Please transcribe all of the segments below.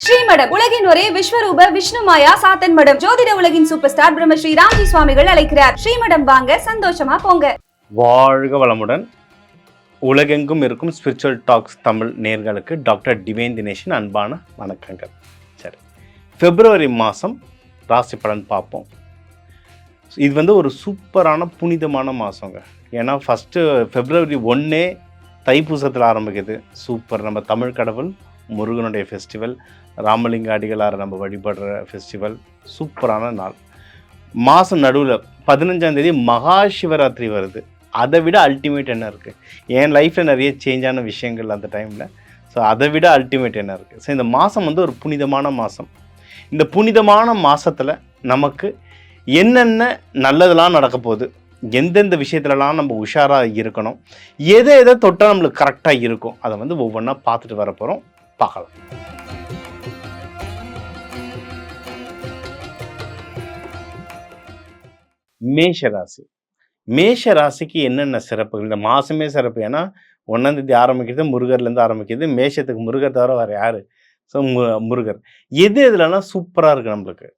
ஸ்ரீமடம் உலகின் ஒரே விஸ்வரூப விஷ்ணுமாயா சாத்தன் மடம். ஜோதிட உலகின் சூப்பர் ஸ்டார் பிரம்மஸ்ரீ ராம்ஜி சுவாமிகள் அழைக்கிறார். ஸ்ரீமடம் வாங்க, சந்தோஷமா போங்க. வாழ்க வளமுடன். உலகெங்கும் இருக்கும் ஸ்பிரிச்சுவல் டாக்ஸ் தமிழ் நேர்களுக்கு டாக்டர் டிவைன் தினேஷன் அன்பான வணக்கங்கள். சரி, பிப்ரவரி மாதம் ராசி பலன் பார்ப்போம். இது ஒரு சூப்பரான புனிதமான மாதங்க. ஏன்னா ஃபஸ்ட்டு பிப்ரவரி 1 தைப்பூசத்தில் ஆரம்பிக்குது. சூப்பர். நம்ம தமிழ் கடவுள் முருகனுடைய ஃபெஸ்டிவல், ராமலிங்க அடிகளார் நம்ம வழிபடுற ஃபெஸ்டிவல், சூப்பரான நாள். மாதம் நடுவில் 15ஆம் தேதி மகா சிவராத்திரி வருது. அதை விட அல்டிமேட் என்ன இருக்குது? என் லைஃப்பில் நிறைய சேஞ்சான விஷயங்கள் அந்த டைமில். ஸோ அதை விட அல்டிமேட் என்ன இருக்குது? ஸோ இந்த மாதம் ஒரு புனிதமான மாதம். இந்த புனிதமான மாதத்தில் நமக்கு என்னென்ன நல்லதெல்லாம் நடக்க போகுது, எந்தெந்த விஷயத்துலலாம் நம்ம உஷாராக இருக்கணும், எதை தொட்டால் நம்மளுக்கு கரெக்டாக இருக்கும், அதை ஒவ்வொன்றா பார்த்துட்டு வர போகிறோம். பார்க்கலாம். மேஷராசி. மேஷராசிக்கு என்னென்ன சிறப்புகள்? இந்த மாதமே சிறப்பு. ஏன்னா 1ஆம் தேதி ஆரம்பிக்கிறது முருகர்லேருந்து ஆரம்பிக்கிறது. மேஷத்துக்கு முருகர் தவிர வேறு யார்? ஸோ முருகர். எதுலலாம் சூப்பராக இருக்குது நம்மளுக்கு?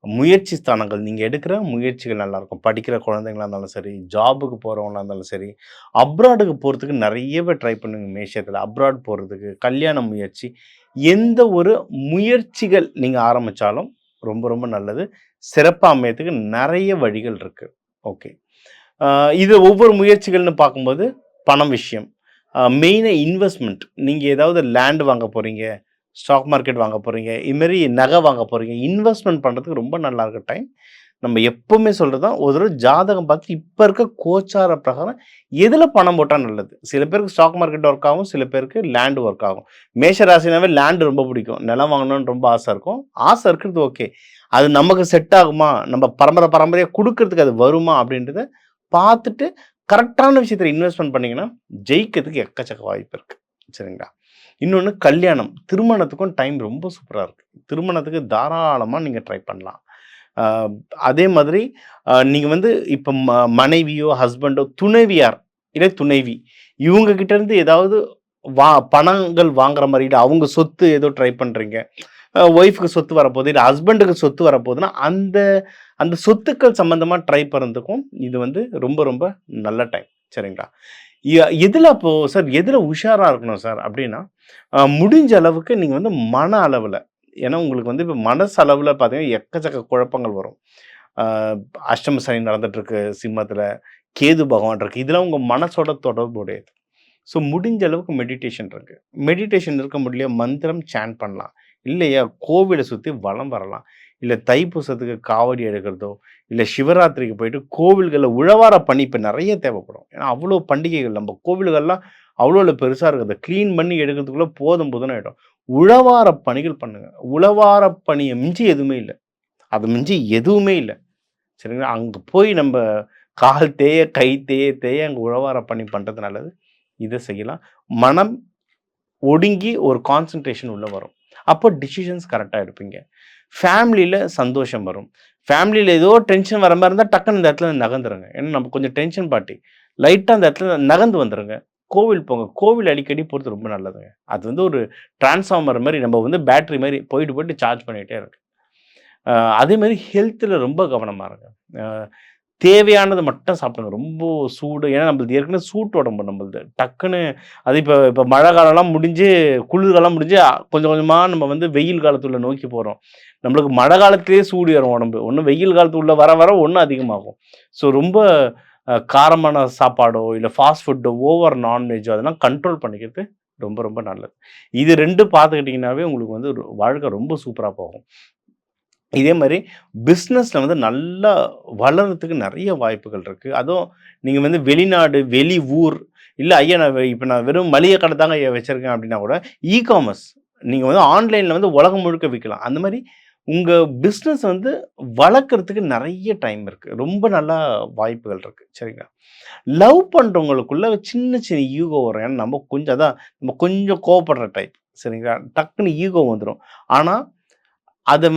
முயற்சி ஸ்தானங்கள், நீங்கள் எடுக்கிற முயற்சிகள் நல்லாயிருக்கும். படிக்கிற குழந்தைங்களாக இருந்தாலும் சரி, ஜாபுக்கு போகிறவங்களாக இருந்தாலும் சரி, அப்ராடுக்கு போகிறதுக்கு நிறைய பேர் ட்ரை பண்ணுங்க. மேஷத்தில் அப்ராட் போகிறதுக்கு, கல்யாண முயற்சி, எந்த ஒரு முயற்சிகள் நீங்கள் ஆரம்பித்தாலும் ரொம்ப ரொம்ப நல்லது. சிறப்பாக அமையத்துக்கு நிறைய வழிகள் இருக்குது. ஓகே, இது ஒவ்வொரு முயற்சிகள்னு பார்க்கும்போது பணம் விஷயம், மெயினாக இன்வெஸ்ட்மெண்ட். நீங்கள் ஏதாவது லேண்டு வாங்க போகிறீங்க, ஸ்டாக் மார்க்கெட் வாங்க போகிறீங்க, இதுமாரி நகை வாங்க போகிறீங்க, இன்வெஸ்ட்மெண்ட் பண்ணுறதுக்கு ரொம்ப நல்லா இருக்க டைம். நம்ம எப்போவுமே சொல்கிறது தான், ஒரு தடவை ஜாதகம் பார்த்து இப்போ இருக்க கோச்சார பிரகாரம் எதில் பணம் போட்டால் நல்லது. சில பேருக்கு ஸ்டாக் மார்க்கெட் ஒர்க் ஆகும், சில பேருக்கு லேண்டு ஒர்க் ஆகும். மேஷராசினாவே லேண்டு ரொம்ப பிடிக்கும், நிலம் வாங்கணும்னு ரொம்ப ஆசை இருக்கும். ஆசை இருக்கிறது ஓகே, அது நமக்கு செட் ஆகுமா, நம்ம பரம்பரையாக கொடுக்கறதுக்கு அது வருமா அப்படின்றத பார்த்துட்டு கரெக்டான விஷயத்தில் இன்வெஸ்ட்மெண்ட் பண்ணிங்கன்னா ஜெயிக்கிறதுக்கு எக்கச்சக்க வாய்ப்பு இருக்குது. சரிங்களா? இன்னொன்று கல்யாணம், திருமணத்துக்கும் டைம் ரொம்ப சூப்பராக இருக்குது. திருமணத்துக்கு தாராளமாக நீங்கள் ட்ரை பண்ணலாம். அதே மாதிரி நீங்கள் இப்போ மனைவியோ ஹஸ்பண்டோ துணைவியார் இல்லை துணைவி, இவங்ககிட்டேருந்து ஏதாவது பணங்கள் வாங்குற மாதிரி, இல்லை அவங்க சொத்து ஏதோ ட்ரை பண்ணுறீங்க, ஒய்ஃபுக்கு சொத்து வரப்போகுது, இல்லை ஹஸ்பண்டுக்கு சொத்து வரப்போகுதுன்னா அந்த சொத்துக்கள் சம்மந்தமாக ட்ரை பண்ணுறதுக்கும் இது ரொம்ப ரொம்ப நல்ல டைம். சரிங்களா? எதில் அப்போது சார் எதில் உஷாராக இருக்கணும் சார் அப்படின்னா, முடிஞ்ச அளவுக்கு நீங்கள் மன அளவில், ஏன்னா உங்களுக்கு இப்போ மனசு அளவில் பார்த்தீங்கன்னா எக்கச்சக்க குழப்பங்கள் வரும். அஷ்டம சனி நடந்துகிட்ருக்கு, சிம்மத்தில் கேது பகவான் இருக்குது, இதெல்லாம் உங்கள் மனசோட தொடர்புடையது. ஸோ முடிஞ்ச அளவுக்கு மெடிடேஷன் இருக்குது. மெடிடேஷன் இருக்க முடியல, மந்திரம் சேன் பண்ணலாம், இல்லையா கோவிலை சுற்றி வலம் வரலாம், இல்லை தைப்பூசத்துக்கு காவடி எடுக்கிறதோ, இல்லை சிவராத்திரிக்கு போயிட்டு கோவில்களில் உழவார பணி இப்போ நிறைய தேவைப்படும். ஏன்னா அவ்வளோ பண்டிகைகள் நம்ம கோவில்கள்லாம் அவ்வளோ பெருசாக இருக்குது, க்ளீன் பண்ணி எடுக்கிறதுக்குள்ளே போதும் ஆகிடும். உழவார பணிகள் பண்ணுங்கள். உழவார பணியை மிஞ்சி எதுவுமே இல்லை, அது மிஞ்சி எதுவுமே இல்லை. சரிங்களா? அங்கே போய் நம்ம கால் தேய கை தேய அங்கே உழவார பணி பண்ணுறது நல்லது. இதை செய்யலாம். மனம் ஒடுங்கி ஒரு கான்சன்ட்ரேஷன் உள்ளே வரும். அப்போ டிசிஷன்ஸ் கரெக்டாக எடுப்பீங்க. ஃபேமிலியில் சந்தோஷம் வரும். ஃபேமிலியில் ஏதோ டென்ஷன் வர மாதிரி இருந்தால் டக்குன்னு இந்த இடத்துல நகர்ந்துருங்க. ஏன்னா நம்ம கொஞ்சம் டென்ஷன் பார்ட்டி, லைட்டாக அந்த இடத்துல நகர்ந்து வந்துடுங்க. கோவில் போங்க. கோவில் அடிக்கடி போகிறது ரொம்ப நல்லதுங்க. அது ஒரு டிரான்ஸ்ஃபார்மர் மாதிரி, நம்ம பேட்ரி மாதிரி போயிட்டு சார்ஜ் பண்ணிகிட்டே இருக்கு. அதேமாதிரி ஹெல்த்தில் ரொம்ப கவனமாக இருங்க. தேவையானது மட்டும் சாப்பிடுங்க. ரொம்ப சூடு, ஏன்னா நம்மளுக்கு ஏற்கனவே சூட்டு உடம்பு நம்மளுது. டக்குன்னு அது இப்போ மழை காலம்லாம் முடிஞ்சு குளிர்காலம் முடிஞ்சு கொஞ்சம் கொஞ்சமாக நம்ம வெயில் காலத்துள்ள நோக்கி போகிறோம். நம்மளுக்கு மழை காலத்திலே சூடு ஏறும் உடம்பு. ஒன்று வெயில் காலத்துக்குள்ளே வர ஒன்று அதிகமாகும். ஸோ ரொம்ப காரமான சாப்பாடோ இல்லை ஃபாஸ்ட் ஃபுட்டோ ஓவர் நான்வெஜ்ஜோ அதெல்லாம் கண்ட்ரோல் பண்ணிக்கிறது ரொம்ப ரொம்ப நல்லது. இது 2 பார்த்துக்கிட்டிங்கனாவே உங்களுக்கு வாழ்க்கை ரொம்ப சூப்பராக போகும். இதே மாதிரி பிஸ்னஸில் நல்லா வளர்கிறதுக்கு நிறைய வாய்ப்புகள் இருக்குது. அதுவும் நீங்கள் வெளிநாடு, வெளி ஊர், இல்லை ஐயா நான் வெறும் மளிகை கடை தாங்க வச்சுருக்கேன் அப்படின்னா கூட இ-காமர்ஸ் நீங்கள் ஆன்லைனில் உலகம் முழுக்க விற்கலாம். அந்த மாதிரி உங்கள் பிஸ்னஸ் வளர்க்குறதுக்கு நிறைய டைம் இருக்குது. ரொம்ப நல்லா வாய்ப்புகள் இருக்குது. சரிங்களா? லவ் பண்ணுறவங்களுக்குள்ள சின்ன சின்ன ஈகோ வரும். ஏன்னா நம்ம கொஞ்சம் கோவப்படுற டைப். சரிங்களா? டக்குன்னு ஈகோ வந்துடும். ஆனால் அதை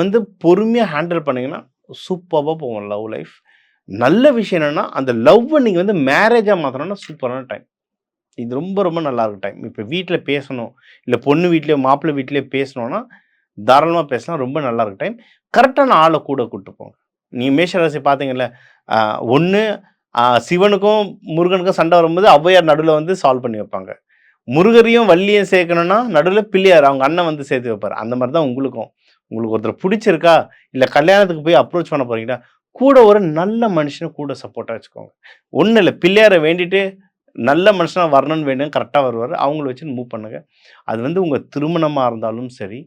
பொறுமையாக ஹேண்டில் பண்ணிங்கன்னா சூப்பராக போகும் லவ் லைஃப். நல்ல விஷயம் என்னென்னா, அந்த லவ்வை நீங்கள் மேரேஜாக மாற்றணும்னா சூப்பரான டைம். இது ரொம்ப ரொம்ப நல்லா இருக்கும் டைம். இப்போ வீட்டில் பேசணும், இல்லை பொண்ணு வீட்லேயோ மாப்பிள்ளை வீட்லேயோ பேசணுன்னா தாராளமாக பேசலாம். ரொம்ப நல்லா இருக்கு டைம். கரெக்டான ஆளை கூட கூப்பிட்டு போங்க. நீங்கள் மேஷராசி பார்த்தீங்கல்ல, ஒன்று சிவனுக்கும் முருகனுக்கும் சண்டை வரும்போது ஔவையார் நடுவில் வந்து சால்வ் பண்ணி வைப்பாங்க. முருகரையும் வள்ளியும் சேர்க்கணும்னா நடுவில் பிள்ளையார் அவங்க அண்ணன் வந்து சேர்த்து வைப்பார். அந்த மாதிரி தான் உங்களுக்கும். உங்களுக்கு ஒருத்தர் பிடிச்சிருக்கா, இல்லை கல்யாணத்துக்கு போய் அப்ரோச் பண்ண போறீங்கன்னா கூட ஒரு நல்ல மனுஷனை கூட சப்போர்ட்டாக வச்சுக்கோங்க. ஒன்றும் இல்லை, பிள்ளையாரை வேண்டிட்டு நல்ல மனுஷனாக வரணும்னு வேணும், கரெக்டாக வருவார். அவங்கள வச்சு மூவ் பண்ணுங்க. அது வந்து உங்கள் திருமணமாக இருந்தாலும் சரி,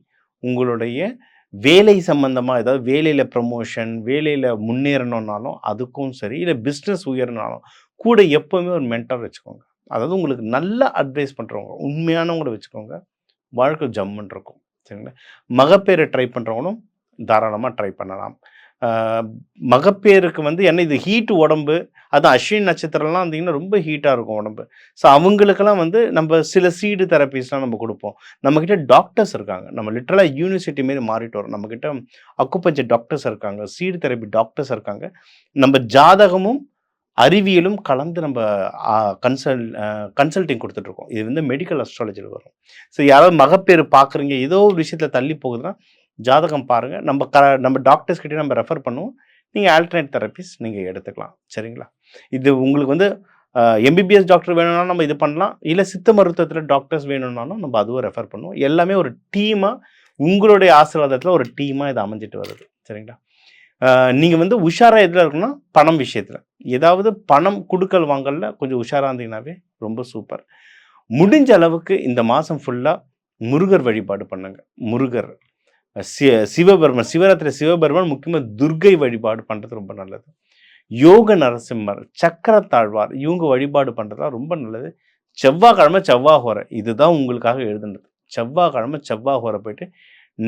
உங்களுடைய வேலை சம்பந்தமாக ஏதாவது வேலையில் ப்ரமோஷன், வேலையில் முன்னேறணும்னாலும் அதுக்கும் சரி, இல்லை பிஸ்னஸ் உயரனாலும் கூட எப்போவுமே ஒரு மென்டார் வச்சுக்கோங்க. அதாவது உங்களுக்கு நல்ல அட்வைஸ் பண்ணுறவங்க, உண்மையானவங்களை வச்சுக்கோங்க. வாழ்க்கை ஜம்முன்னு இருக்கும். சரிங்களா? மகப்பேரை ட்ரை பண்ணுறவங்களும் தாராளமாக ட்ரை பண்ணலாம். மகப்பேருக்கு வந்து என்ன இது ஹீட் உடம்பு, அது அஸ்வின் நட்சத்திரம்லாம் இருந்தீங்கன்னா ரொம்ப ஹீட்டாக இருக்கும் உடம்பு. ஸோ அவங்களுக்கெல்லாம் வந்து நம்ம சில சீடு தெரப்பீஸ்லாம் நம்ம கொடுப்போம். நம்மக்கிட்ட டாக்டர்ஸ் இருக்காங்க. நம்ம லிட்டரலாக யூனிவர்சிட்டி மாரி மாறிட்டு வரோம். நம்மக்கிட்ட அக்குபஞ்சர் டாக்டர்ஸ் இருக்காங்க, சீடு தெரப்பி டாக்டர்ஸ் இருக்காங்க. நம்ம ஜாதகமும் அறிவியலும் கலந்து நம்ம கன்சல்டிங் கொடுத்துட்ருக்கோம். இது வந்து மெடிக்கல் அஸ்ட்ராலஜியில் வரும். ஸோ யாராவது மகப்பேறு பார்க்குறீங்க, ஏதோ ஒரு விஷயத்தில் தள்ளி போகுதுன்னா ஜாதகம் பாருங்கள். நம்ம டாக்டர்ஸ் கிட்டே நம்ம ரெஃபர் பண்ணுவோம். நீங்கள் ஆல்டர்னேட் தெரப்பிஸ் நீங்கள் எடுத்துக்கலாம். சரிங்களா? இது உங்களுக்கு வந்து எம்பிபிஎஸ் டாக்டர் வேணும்னாலும் நம்ம இது பண்ணலாம். இல்லை சித்த மருத்துவத்தில் டாக்டர்ஸ் வேணும்னாலும் நம்ம அதுவும் ரெஃபர் பண்ணுவோம். எல்லாமே ஒரு டீமாக, உங்களுடைய ஆசீர்வாதத்தில் ஒரு டீமாக இது அமைஞ்சிட்டு வருது. சரிங்களா? நீங்கள் வந்து உஷாராக எதில் இருக்குன்னா பணம் விஷயத்தில், ஏதாவது பணம் கொடுக்கல் வாங்கல கொஞ்சம் உஷாராக இருந்தீங்கன்னாவே ரொம்ப சூப்பர். முடிஞ்ச அளவுக்கு இந்த மாதம் ஃபுல்லாக முருகர் வழிபாடு பண்ணுங்க. முருகர், சிவபெருமன், சிவராத்திரி சிவபெருமன், முக்கியமாக துர்கை வழிபாடு பண்ணுறது ரொம்ப நல்லது. யோக நரசிம்மர், சக்கரத்தாழ்வார், இவங்க வழிபாடு பண்ணுறதா ரொம்ப நல்லது. செவ்வாய்க்கிழமை செவ்வாய்ஹோரை, இதுதான் உங்களுக்காக எழுதுனது. செவ்வாய்க்கிழமை செவ்வாய்ஹோரை போயிட்டு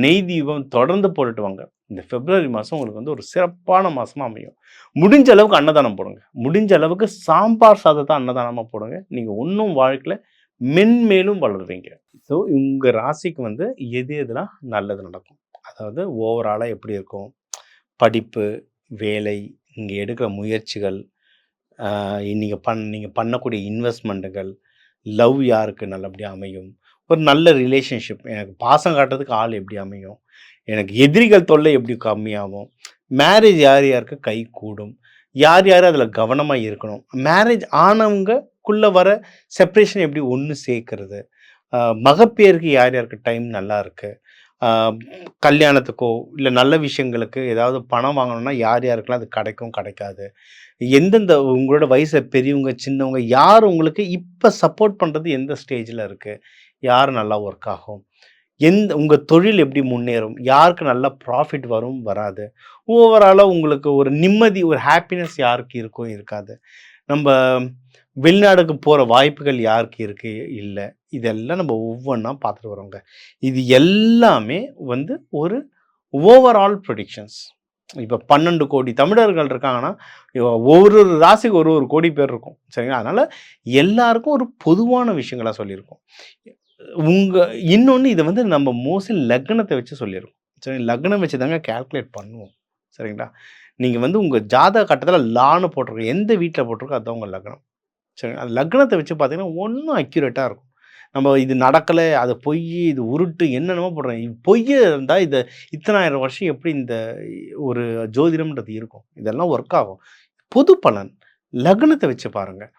நெய் தீபம் தொடர்ந்து போட்டுட்டு வாங்க. இந்த பிப்ரவரி மாதம் உங்களுக்கு வந்து ஒரு சிறப்பான மாதமாக அமையும். முடிஞ்ச அளவுக்கு அன்னதானம் போடுங்க. முடிஞ்ச அளவுக்கு சாம்பார் சாதத்தை அன்னதானமாக போடுங்க. நீங்கள் ஒன்றும் வாழ்க்கையில் மென்மேலும் வளருவீங்க. ஸோ உங்கள் ராசிக்கு வந்து எது எதுலாம் நல்லது நடக்கும், அதாவது ஓவராலாக எப்படி இருக்கும், படிப்பு, வேலை, நீங்கள் எடுக்கிற முயற்சிகள், நீங்கள் பண்ணக்கூடிய இன்வெஸ்ட்மெண்ட்டுகள், லவ் யாருக்கு நல்லபடியாக அமையும், ஒரு நல்ல ரிலேஷன்ஷிப், எனக்கு பாசம் காட்டுறதுக்கு ஆள் எப்படி அமையும், எனக்கு எதிரிகள் தொல்லை எப்படி கம்மியாகும், மேரேஜ் யார் யாருக்கு கை கூடும், யார் யார் அதில் கவனமாக இருக்கணும், மேரேஜ் ஆனவங்கக்குள்ளே வர செப்ரேஷன் எப்படி ஒன்று சேர்க்கறது, மகப்பேருக்கு யார் யாருக்கு டைம் நல்லா இருக்குது, கல்யாணத்துக்கோ இல்லை நல்ல விஷயங்களுக்கு ஏதாவது பணம் வாங்கணும்னா யார் யாருக்கெல்லாம் அது கிடைக்கும் கிடைக்காது, எந்தெந்த உங்களோட வயசை பெரியவங்க சின்னவங்க யார் உங்களுக்கு இப்போ சப்போர்ட் பண்ணுறது எந்த ஸ்டேஜில் இருக்குது, யார் நல்லா ஒர்க் ஆகும், உங்கள் தொழில் எப்படி முன்னேறும், யாருக்கு நல்லா ப்ராஃபிட் வரும் வராது, ஓவராலாக உங்களுக்கு ஒரு நிம்மதி, ஒரு ஹாப்பினஸ் யாருக்கு இருக்கும் இருக்காது, நம்ம வெளிநாடுக்கு போகிற வாய்ப்புகள் யாருக்கு இருக்குது இல்லை, இதெல்லாம் நம்ம ஒவ்வொன்றா பார்த்துட்டு வரோங்க. இது எல்லாமே வந்து ஒரு ஓவரால் ப்ரெடிக்ஷன்ஸ். இப்போ 12 கோடி தமிழர்கள் இருக்காங்கன்னா ஒவ்வொரு ராசிக்கு ஒரு கோடி பேர் இருக்கும். சரிங்களா? அதனால் எல்லாருக்கும் ஒரு பொதுவான விஷயங்களாக சொல்லியிருக்கோம். இன்னொன்று இதை வந்து நம்ம மோஸ்ட்லி லக்னத்தை வச்சு சொல்லியிருக்கோம். சரி, லக்னம் வச்சு தாங்க கேல்குலேட் பண்ணுவோம். சரிங்களா? நீங்கள் வந்து உங்கள் ஜாதக கட்டத்தில் லான்னு போட்டிருக்கோம், எந்த வீட்டில் போட்டிருக்கோ அதுதான் உங்கள் லக்னம். சரிங்களா? அந்த லக்னத்தை வச்சு பார்த்தீங்கன்னா ஒன்றும் அக்யூரேட்டாக இருக்கும். நம்ம இது நடக்கலை, அது பொய், இது உருட்டு, என்னென்னமோ போடுறேன். பொய்யே இருந்தால் இதை இத்தனாயிரம் வருஷம் எப்படி இந்த ஒரு ஜோதிடம்ன்றது இருக்கும், இதெல்லாம் ஒர்க் ஆகும். பொது பலன் லக்னத்தை வச்சு பாருங்கள்.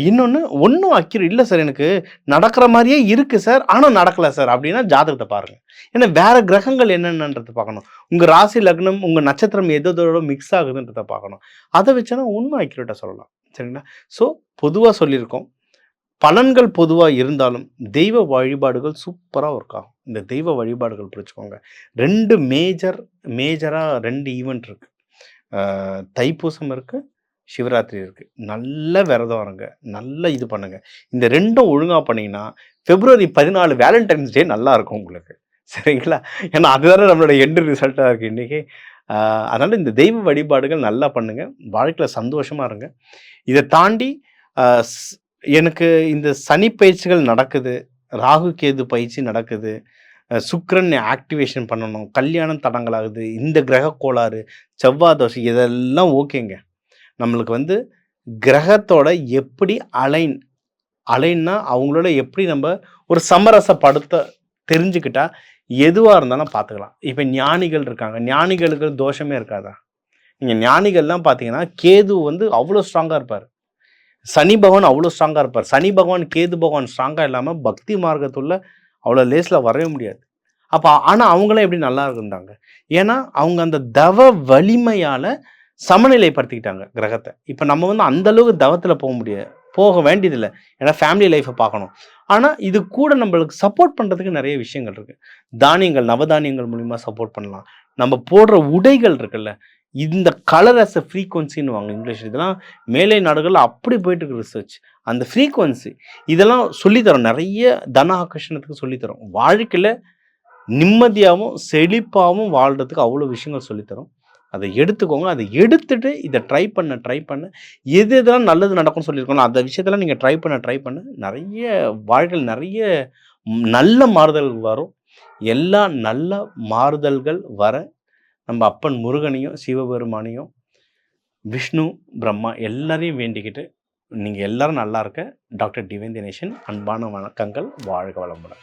இன்னொன்று ஒன்றும் அக்யூரேட் இல்லை சார், எனக்கு நடக்கிற மாதிரியே இருக்குது சார், ஆனால் நடக்கலை சார் அப்படின்னா ஜாதகத்தை பாருங்கள். ஏன்னா வேறு கிரகங்கள் என்னென்னன்றதை பார்க்கணும். உங்கள் ராசி லக்னம் உங்கள் நட்சத்திரம் எதோட மிக்ஸ் ஆகுதுன்றதை பார்க்கணும். அதை வச்சோன்னா ஒன்றும் அக்யூரேட்டாக சொல்லலாம். சரிங்களா? ஸோ பொதுவாக சொல்லியிருக்கோம். பலன்கள் பொதுவாக இருந்தாலும் தெய்வ வழிபாடுகள் சூப்பராக ஒர்க் ஆகும். இந்த தெய்வ வழிபாடுகள் பிடிச்சிக்கோங்க. 2 மேஜராக 2 ஈவெண்ட் இருக்குது. தைப்பூசம் இருக்குது, சிவராத்திரி இருக்குது. நல்ல விரதம் இருங்க, நல்ல இது பண்ணுங்கள். இந்த 2ம் ஒழுங்காக பண்ணிங்கன்னா பிப்ரவரி 14 வேலண்டைன்ஸ் டே நல்லா இருக்கும் உங்களுக்கு. சரிங்களா? ஏன்னா அதுதானே நம்மளோட எண்டு ரிசல்ட்டாக இருக்குது இன்றைக்கி. அதனால் இந்த தெய்வ வழிபாடுகள் நல்லா பண்ணுங்கள். வாழ்க்கையில் சந்தோஷமாக இருங்க. இதை தாண்டி எனக்கு இந்த சனி பயிற்சிகள் நடக்குது, ராகு கேது பயிற்சி நடக்குது, சுக்கிரன் ஆக்டிவேஷன் பண்ணணும், கல்யாணம் தடங்கலாகுது, இந்த கிரக கோளாறு, செவ்வாய் தோஷம், இதெல்லாம் ஓகேங்க. நம்மளுக்கு வந்து கிரகத்தோட எப்படி அலைன்னா அவங்களோட எப்படி நம்ம ஒரு சமரசப்படுத்த தெரிஞ்சுக்கிட்டா எதுவாக இருந்தாலும் பார்த்துக்கலாம். இப்போ ஞானிகள் இருக்காங்க, ஞானிகளுக்கு தோஷமே இருக்காதா? நீங்கள் ஞானிகள்லாம் பார்த்தீங்கன்னா கேது வந்து அவ்வளோ ஸ்ட்ராங்காக இருப்பார், சனி பகவான் அவ்வளோ ஸ்ட்ராங்காக இருப்பார். சனி பகவான் கேது பகவான் ஸ்ட்ராங்காக இல்லாமல் பக்தி மார்க்கத்துள்ள அவ்வளோ லேஸில் வரவே முடியாது. அப்போ ஆனால் அவங்களாம் எப்படி நல்லா இருந்தாங்க? ஏன்னா அவங்க அந்த தவ வலிமையால் சமநிலைப்படுத்திக்கிட்டாங்க கிரகத்தை. இப்போ நம்ம வந்து அந்தளவுக்கு தவத்தில் போக வேண்டியதில்லை. ஏன்னா ஃபேமிலி லைஃப்பை பார்க்கணும். ஆனால் இது கூட நம்மளுக்கு சப்போர்ட் பண்ணுறதுக்கு நிறைய விஷயங்கள் இருக்குது. தானியங்கள், நவதானியங்கள் மூலிமா சப்போர்ட் பண்ணலாம். நம்ம போடுற உடைகள் இருக்குல்ல, இந்த கலர் அஸ் அ ஃப்ரீக்வன்சின்னு வாங்க இங்கிலீஷ். இதெல்லாம் மேலை நாடுகளில் அப்படி போயிட்டு இருக்கு ரிசர்ச். அந்த ஃப்ரீக்வன்சி இதெல்லாம் சொல்லித்தரோம், நிறைய தன ஆகர்ஷணத்துக்கு சொல்லித்தரோம். வாழ்க்கையில் நிம்மதியாகவும் செழிப்பாகவும் வாழ்கிறதுக்கு அவ்வளோ விஷயங்கள் சொல்லித்தரோம். அதை எடுத்துக்கோங்க. அதை எடுத்துட்டு இதை ட்ரை பண்ண எது எதெல்லாம் நல்லது நடக்கும்னு சொல்லியிருக்கோம் அந்த விஷயத்தெல்லாம் நீங்கள் ட்ரை பண்ண நிறைய வாழ்க்கையில் நிறைய நல்ல மாறுதல்கள் வரும். எல்லா நல்ல மாறுதல்கள் வர நம்ம அப்பன் முருகனையும் சிவபெருமானையும் விஷ்ணு பிரம்மா எல்லாரையும் வேண்டிக்கிட்டு நீங்கள் எல்லாரும் நல்லா இருக்க டாக்டர் டிவைன் தினேஷன் அன்பான வணக்கங்கள். வாழ்க வளமுடன்.